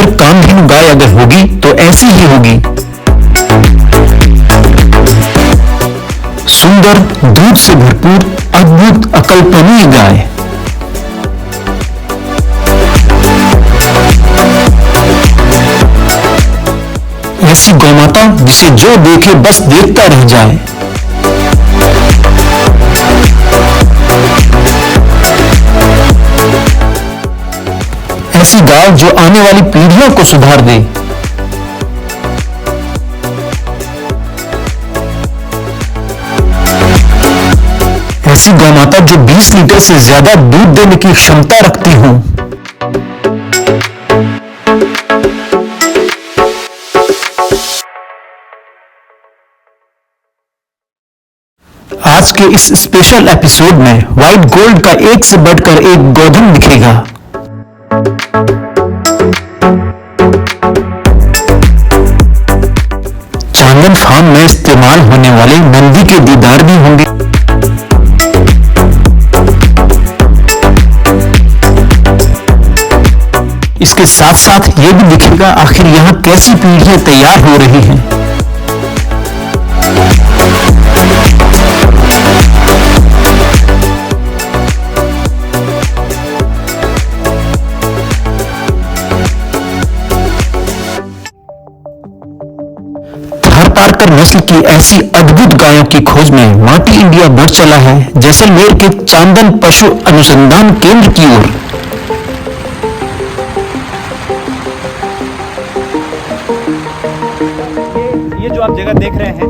सुंदर कामधेनु गाय अगर होगी तो ऐसी ही होगी। सुंदर, दूध से भरपूर, अद्भुत, अकल्पनीय गाय। ऐसी गौमाता जिसे जो देखे बस देखता रह जाए। ऐसी गाय जो आने वाली पीढ़ियों को सुधार दे। ऐसी गौमाता जो 20 लीटर से ज्यादा दूध देने की क्षमता रखती हो। आज के इस स्पेशल एपिसोड में व्हाइट गोल्ड का एक से बढ़कर एक गोधन दिखेगा। चांदन फार्म में इस्तेमाल होने वाले नंदी के दीदार भी होंगे। इसके साथ साथ ये भी दिखेगा आखिर यहां कैसी पीढ़ियां तैयार हो रही हैं। थारपारकर नस्ल की ऐसी अद्भुत गायों की खोज में माटी इंडिया बढ़ चला है जैसलमेर के चांदन पशु अनुसंधान केंद्र की ओर। ये जो आप जगह देख रहे हैं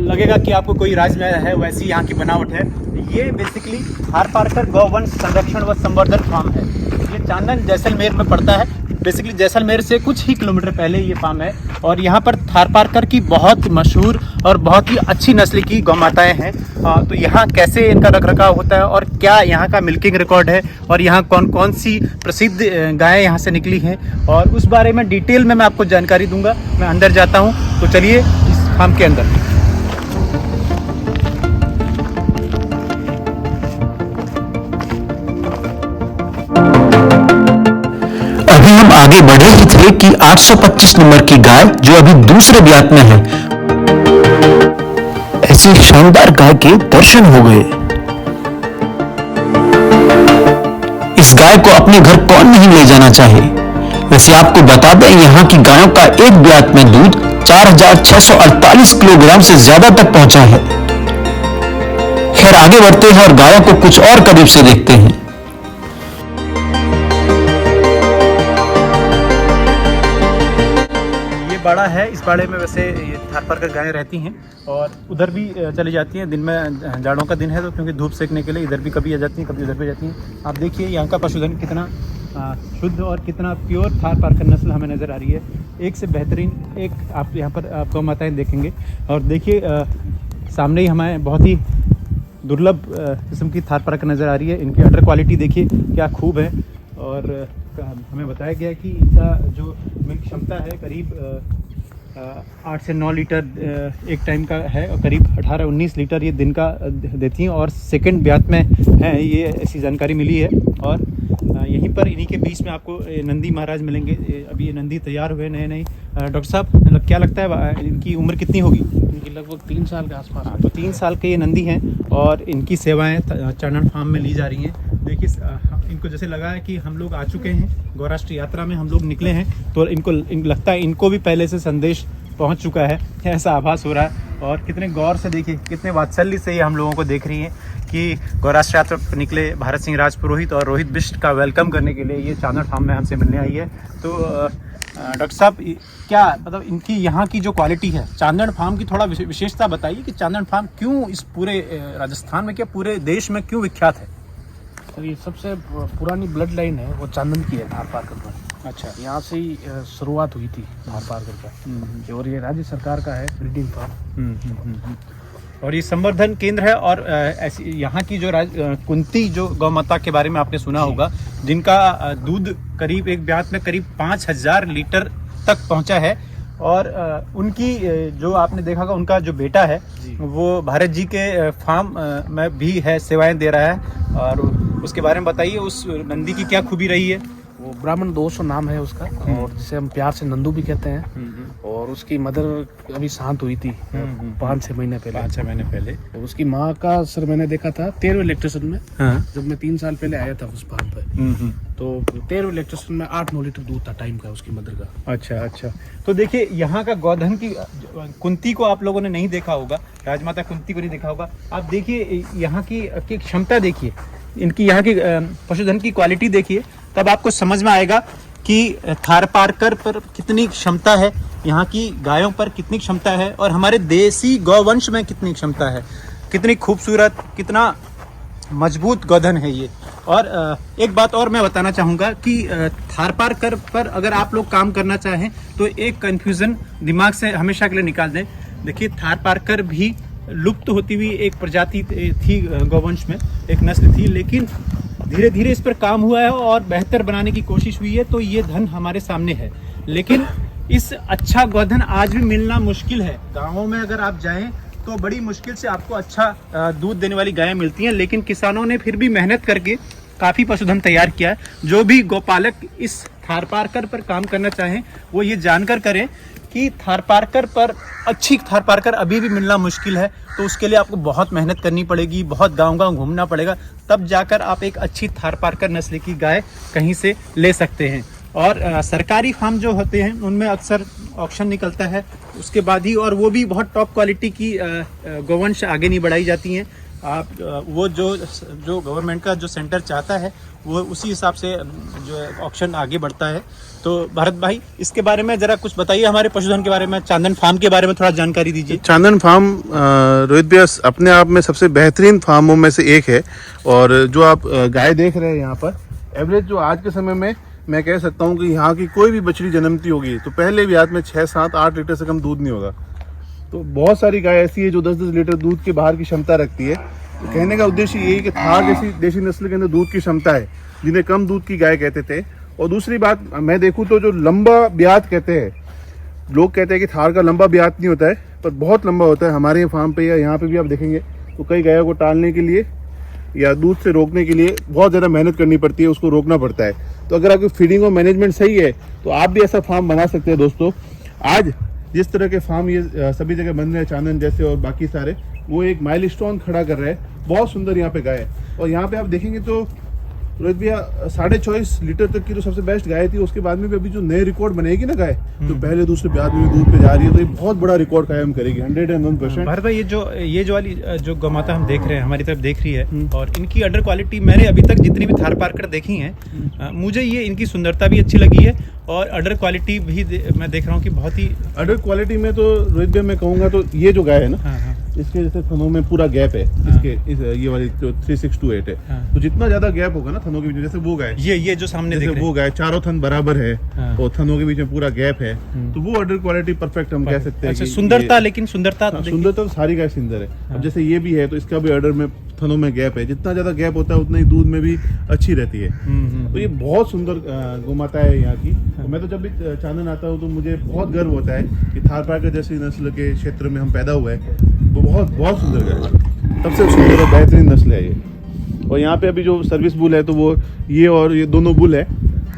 लगेगा कि आपको कोई राजमहल है, वैसी यहाँ की बनावट है। ये बेसिकली थारपारकर गौवंश संरक्षण व संवर्धन फार्म है। ये चांदन जैसलमेर में पड़ता है। बेसिकली जैसलमेर से कुछ ही किलोमीटर पहले ये फार्म है और यहाँ पर थारपारकर की बहुत मशहूर और बहुत ही अच्छी नस्ल की गौ माताएँ हैं। तो यहाँ कैसे इनका रखरखाव होता है और क्या यहाँ का मिल्किंग रिकॉर्ड है और यहाँ कौन कौन सी प्रसिद्ध गायें यहाँ से निकली हैं और उस बारे में डिटेल में मैं आपको जानकारी दूंगा। मैं अंदर जाता हूँ, तो चलिए इस फार्म के अंदर। हम आगे बढ़े ही थे कि 825 नंबर की गाय जो अभी दूसरे ब्यात में है, ऐसी शानदार गाय के दर्शन हो गए। इस गाय को अपने घर कौन नहीं ले जाना चाहे। वैसे आपको बता दें यहां की गायों का एक ब्यात में दूध 4648 किलोग्राम से ज्यादा तक पहुंचा है। खैर आगे बढ़ते हैं और गायों को कुछ और करीब से देखते हैं। बाड़ा है, इस बाड़े में वैसे ये थारपारकर गायें रहती हैं और उधर भी चली जाती हैं। दिन में जाड़ों का दिन है तो क्योंकि धूप सेकने के लिए इधर भी कभी आ जाती हैं, कभी उधर भी जाती हैं। आप देखिए यहाँ का पशुधन कितना शुद्ध और कितना प्योर थारपारकर नस्ल हमें नज़र आ रही है। एक से बेहतरीन एक आप यहाँ पर गौ माताएँ देखेंगे। और देखिए सामने ही हमें बहुत ही दुर्लभ किस्म की थारपारकर नज़र आ रही है। इनकी अडर क्वालिटी देखिए क्या खूब है और हमें बताया गया कि इनका जो मिल्क क्षमता है करीब 8 से 9 लीटर एक टाइम का है और करीब 18-19 लीटर ये दिन का देती हैं और सेकंड ब्यात में है, ये ऐसी जानकारी मिली है। और यहीं पर इन्हीं के बीच में आपको नंदी महाराज मिलेंगे। अभी ये नंदी तैयार हुए नए नए। डॉक्टर साहब क्या लगता है इनकी उम्र कितनी होगी? इनकी लगभग 3 साल के आसपास। हाँ, तो 3 साल के ये नंदी हैं और इनकी सेवाएं चांदन फार्म में ली जा रही हैं। देखिए इनको जैसे लगा है कि हम लोग आ चुके हैं, गौराष्ट्र यात्रा में हम लोग निकले हैं, तो इनको लगता है इनको भी पहले से संदेश पहुंच चुका है, ऐसा आभास हो रहा है। और कितने गौर से देखिए, कितने वात्सल्य से ये हम लोगों को देख रही हैं कि गौराष्ट्र यात्रा पर निकले भारत सिंह राजपुरोहित और रोहित बिष्ट का वेलकम करने के लिए ये चांदन फार्म में हमसे मिलने आई है। तो डॉक्टर साहब क्या मतलब इनकी यहाँ की जो क्वालिटी है चांदन फार्म की, थोड़ा विशेषता बताइए कि चांदन फार्म क्यों इस पूरे राजस्थान में, क्या पूरे देश में क्यों विख्यात है? तो ये सबसे पुरानी ब्लड लाइन है वो चांदन की है, थारपारकर पर। अच्छा, यहाँ से ही शुरुआत हुई थी थारपारकर का। और ये राज्य सरकार का है ब्रीडिंग फार्म। और ये संवर्धन केंद्र है। और ऐसी यहाँ की जो कुंती जो गौ माता के बारे में आपने सुना होगा, जिनका दूध करीब एक ब्यात में करीब 5000 लीटर तक पहुँचा है। और उनकी जो आपने देखा होगा उनका जो बेटा है वो भारत जी के फार्म में भी है, सेवाएं दे रहा है। और उसके बारे में बताइए, उस नंदी की क्या खूबी रही है? वो ब्राह्मण दोषो नाम है उसका, और जिसे हम प्यार से नंदू भी कहते हैं। और उसकी मदर अभी शांत हुई थी 5-6 महीने पहले। 5-6 महीने पहले। और उसकी माँ का सर मैंने देखा था 13वें इलेक्ट्रेशन में, हाँ। जब मैं 3 साल पहले आया था उस फार्म पे, तो 13वें इलेक्ट्रेशन में 8-9 लीटर दूध था टाइम का उसकी मदर का। अच्छा अच्छा। तो देखिए यहाँ का गोधन की कुंती को आप लोगों ने नहीं देखा होगा, राजमाता कुंती को नहीं देखा होगा। आप देखिए यहाँ की क्षमता देखिए, इनकी यहाँ की पशुधन की क्वालिटी देखिए, तब आपको समझ में आएगा कि थारपारकर पर कितनी क्षमता है, यहाँ की गायों पर कितनी क्षमता है, और हमारे देसी गौवंश में कितनी क्षमता है, कितनी खूबसूरत, कितना मजबूत गोधन है ये। और एक बात और मैं बताना चाहूँगा कि थारपारकर पर अगर आप लोग काम करना चाहें तो एक कन्फ्यूज़न दिमाग से हमेशा के लिए निकाल दें। देखिए थारपारकर भी लुप्त होती हुई एक प्रजाति थी गौवंश में, एक नस्ल थी, लेकिन धीरे धीरे इस पर काम हुआ है और बेहतर बनाने की कोशिश हुई है, तो ये धन हमारे सामने है। लेकिन इस अच्छा गोधन आज भी मिलना मुश्किल है। गाँवों में अगर आप जाएं तो बड़ी मुश्किल से आपको अच्छा दूध देने वाली गायें मिलती हैं, लेकिन किसानों ने फिर भी मेहनत करके काफ़ी पशुधन तैयार किया है। जो भी गौपालक इस थारपारकर पर काम करना चाहें वो ये जानकर करें कि थारपारकर पर अच्छी थारपारकर अभी भी मिलना मुश्किल है, तो उसके लिए आपको बहुत मेहनत करनी पड़ेगी, बहुत गांव-गांव घूमना पड़ेगा, तब जाकर आप एक अच्छी थारपारकर नस्ल की गाय कहीं से ले सकते हैं। और सरकारी फार्म जो होते हैं उनमें अक्सर ऑक्शन निकलता है उसके बाद ही, और वो भी बहुत टॉप क्वालिटी की गौवंश आगे नहीं बढ़ाई जाती हैं। आप वो जो गवर्नमेंट का जो सेंटर चाहता है वो उसी हिसाब से जो ऑक्शन आगे बढ़ता है। तो भारत भाई इसके बारे में जरा कुछ बताइए, हमारे पशुधन के बारे में, चांदन फार्म के बारे में थोड़ा जानकारी दीजिए। चांदन फार्म रोहित भैया अपने आप में सबसे बेहतरीन फार्मों में से एक है। और जो आप गाय देख रहे हैं यहाँ पर, एवरेज जो आज के समय में मैं कह सकता हूँ कि यहाँ की कोई भी बछड़ी जन्मती होगी तो पहले ब्यात में 6, 7, 8 लीटर से कम दूध नहीं होगा। तो बहुत सारी गाय ऐसी है जो 10-10 लीटर दूध के बाहर की क्षमता रखती है। तो कहने का उद्देश्य यही कि थार जैसी देशी नस्ल के अंदर दूध की क्षमता है, जिन्हें कम दूध की गाय कहते थे। और दूसरी बात मैं देखूँ तो जो लंबा ब्यात कहते हैं, लोग कहते हैं कि थार का लंबा ब्यात नहीं होता है, पर बहुत लंबा होता है। हमारे फार्म पे या यहाँ पे भी आप देखेंगे तो कई गायों को टालने के लिए या दूध से रोकने के लिए बहुत ज़्यादा मेहनत करनी पड़ती है, उसको रोकना पड़ता है। तो अगर आपकी फीडिंग और मैनेजमेंट सही है तो आप भी ऐसा फार्म बना सकते हैं। दोस्तों आज जिस तरह के फार्म ये सभी जगह बन रहे हैं, चांदन जैसे और बाकी सारे, वो एक माइलस्टोन खड़ा कर रहे हैं। बहुत सुंदर यहाँ पे गाय है। और यहाँ पे आप देखेंगे तो रोहित भैया 24.5 लीटर तक की जो सबसे बेस्ट गाय थी, उसके बाद में भी अभी जो नए रिकॉर्ड बनेगी ना गाय, तो पहले दूसरे ब्याज में दूध पे जा रही है, तो ये बहुत बड़ा रिकॉर्ड कायम करेगी 101%। भारत भाई ये जो वाली जो गौमाता हम देख रहे हैं, हमारी तरफ देख रही है, और इनकी अडर क्वालिटी मैंने अभी तक जितनी भी थारपारकर देखी हैं, मुझे ये इनकी सुंदरता भी अच्छी लगी है, और अडर क्वालिटी भी मैं देख रहा हूँ कि बहुत ही अडर क्वालिटी में तो रोहित भैया मैं कहूँगा तो ये जो गाय है ना, इसके जैसे थनों में पूरा गैप है। इसके ये वाली जो 3628 है, तो जितना ज्यादा गैप होगा ना थनों के बीच में, जैसे वो गाय ये जो सामने देख रहे हैं, वो गाय चारों थन बराबर है और थनों के बीच में पूरा गैप है, तो वो अडर क्वालिटी परफेक्ट हम कह सकते हैं। अच्छा, सुंदरता, लेकिन सुंदरता तो सारी गाय सुंदर है। अब जैसे ये भी है तो इसका भी अडर में थनों में गैप है, जितना ज्यादा गैप होता है उतना ही दूध में भी अच्छी रहती है। तो ये बहुत सुंदर गोमाता है यहाँ की। मैं तो जब भी चांदन आता हूँ तो मुझे बहुत गर्व होता है कि थारपारकर जैसी नस्ल के क्षेत्र में हम पैदा हुए हैं। वो बहुत सुंदर गाय है, सबसे सुंदर और बेहतरीन नस्ल है ये। और यहाँ पे अभी जो सर्विस बुल है तो वो ये और ये दोनों बुल है,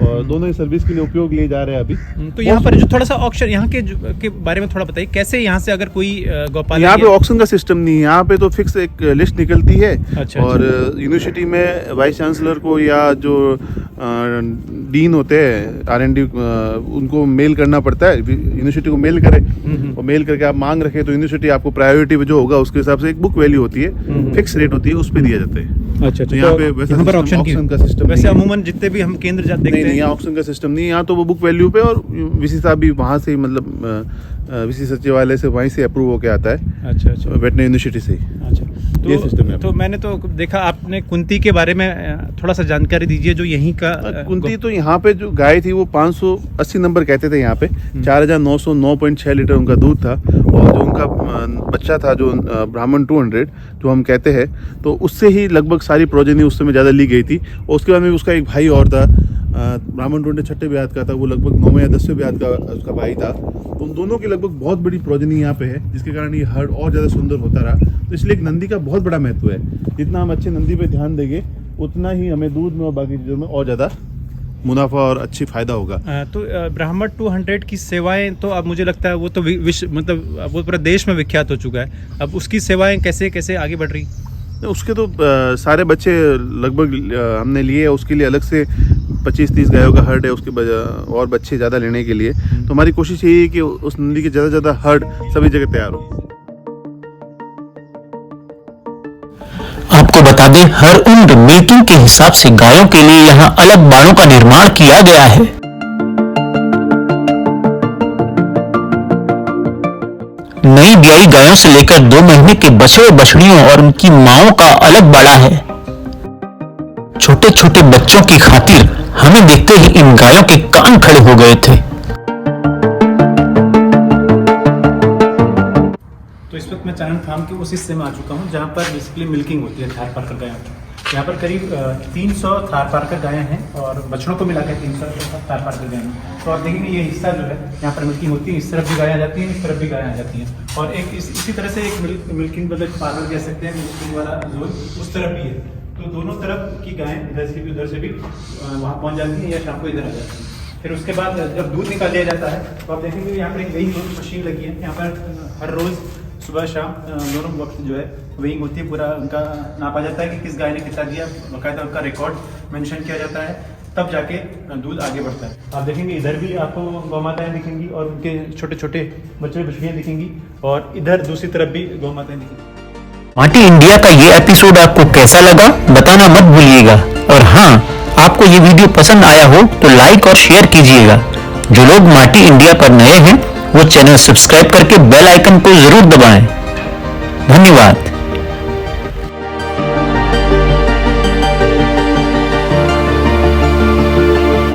और दोनों ही सर्विस के लिए उपयोग लिए जा रहे हैं अभी। तो यहाँ पर जो थोड़ा सा ऑक्शन यहाँ के बारे में थोड़ा बताइए, कैसे यहाँ से अगर कोई गौपालक, यहाँ पे ऑक्शन का सिस्टम नहीं है, यहाँ पे तो फिक्स एक लिस्ट निकलती है। अच्छा, और यूनिवर्सिटी में वाइस चांसलर को या जो डीन होते हैं R&D, उनको मेल करना पड़ता है, यूनिवर्सिटी को मेल करे, और मेल करके आप मांग रखें तो यूनिवर्सिटी आपको प्रायोरिटी जो होगा उसके हिसाब से एक बुक वैल्यू होती है, फिक्स रेट होती है, उस पर दिया जाता है। अच्छा, तो यहाँ पे वैसे ऑक्शन का सिस्टम, वैसे अमूमन जितने भी हम केंद्र देखते हैं, यहाँ ऑक्शन का सिस्टम नहीं है। यहाँ तो वो बुक वैल्यू पे, और वीसी साहब भी वहाँ से, मतलब वीसी सचिवालय से वहीं से अप्रूव होके आता है। अच्छा, वेटनरी यूनिवर्सिटी से। अच्छा, ये सिस्टम है। तो मैंने तो देखा, आपने कुंती के बारे में थोड़ा सा जानकारी दीजिए, जो यहीं का कुंती तो यहाँ पे जो गाय थी वो 580 नंबर कहते थे यहाँ पे, 4909.6 लीटर उनका दूध था। और जो उनका बच्चा था जो ब्राह्मण 200 जो हम कहते हैं, तो उससे ही लगभग सारी प्रोजेनी उस समय ज़्यादा ली गई थी। और उसके बाद में उसका एक भाई और था, ब्राह्मण 200 छठे ब्यात का था, वो लगभग 9वें या 10वें ब्यात का उसका भाई था। तो उन दोनों की लगभग बहुत बड़ी प्रोजेनी यहाँ पे है, जिसके कारण ये हर्ड और ज़्यादा सुंदर होता रहा। तो इसलिए एक नंदी का बहुत बड़ा महत्व है। जितना हम अच्छे नंदी पे ध्यान देंगे उतना ही हमें दूध में और बाकी चीज़ों में और ज़्यादा मुनाफा और अच्छी फायदा होगा। तो ब्राह्मण 200 की सेवाएं तो अब मुझे लगता है वो तो विश्व मतलब अब वो पूरा देश में विख्यात हो चुका है। अब उसकी सेवाएं कैसे कैसे आगे बढ़ रही? उसके तो सारे बच्चे लगभग हमने लिए, उसके लिए अलग से 25-30 गायों का हर्ड है उसके और बच्चे ज़्यादा लेने के लिए। तो हमारी कोशिश यही है कि उस नंदी के ज़्यादा से ज़्यादा हर्ड सभी जगह तैयार हो। आपको बता दें, हर उम्र मिल्किंग के हिसाब से गायों के लिए यहाँ अलग बाड़ों का निर्माण किया गया है। नई ब्याई गायों से लेकर 2 महीने के बछड़े बछड़ियों और उनकी माओं का अलग बाड़ा है। छोटे छोटे बच्चों की खातिर हमें देखते ही इन गायों के कान खड़े हो गए थे। तो इस वक्त मैं चारण फार्म के उस हिस्से में आ चुका हूँ जहाँ पर बेसिकली मिल्किंग होती है थार पारकर गायों की। यहाँ पर करीब 300 थार पारकर गायें हैं और बछड़ों को मिलाकर 300 थार पारकर गायें हैं। तो आप देखेंगे ये हिस्सा जो है यहाँ पर मिल्किंग होती है, इस तरफ भी गायें आ जाती हैं, इस तरफ भी गायें आ जाती हैं। और एक इसी तरह से एक मिल्किंग मतलब पार्लर कह सकते हैं, मिल्किंग वाला जोन उस तरफ भी है। तो दोनों तरफ की गायें इधर से भी उधर से भी वहाँ पहुँच जाती हैं या शाम को इधर आ जाती हैं। फिर उसके बाद जब दूध निकाल लिया जाता है तो आप देखेंगे यहाँ पर एक वेइंग मशीन लगी है। यहाँ पर हर रोज़ सुबह शाम दोनों वक्त जो है वेइंग होती है, पूरा उनका नापा जाता है कि किस गाय ने कितना दिया, बाकायदा उनका रिकॉर्ड मेंशन किया जाता है, तब जाके दूध आगे बढ़ता है। आप देखेंगे इधर भी आपको गौ माताएँ दिखेंगी और उनके छोटे छोटे बच्चे बछड़ियाँ दिखेंगी और इधर दूसरी तरफ भी गौ माताएँ दिखेंगी। माटी इंडिया का ये एपिसोड आपको कैसा लगा बताना मत भूलिएगा। और हाँ, आपको ये वीडियो पसंद आया हो तो लाइक और शेयर कीजिएगा। जो लोग माटी इंडिया पर नए हैं वो चैनल सब्सक्राइब करके बेल आइकन को जरूर दबाएं। धन्यवाद।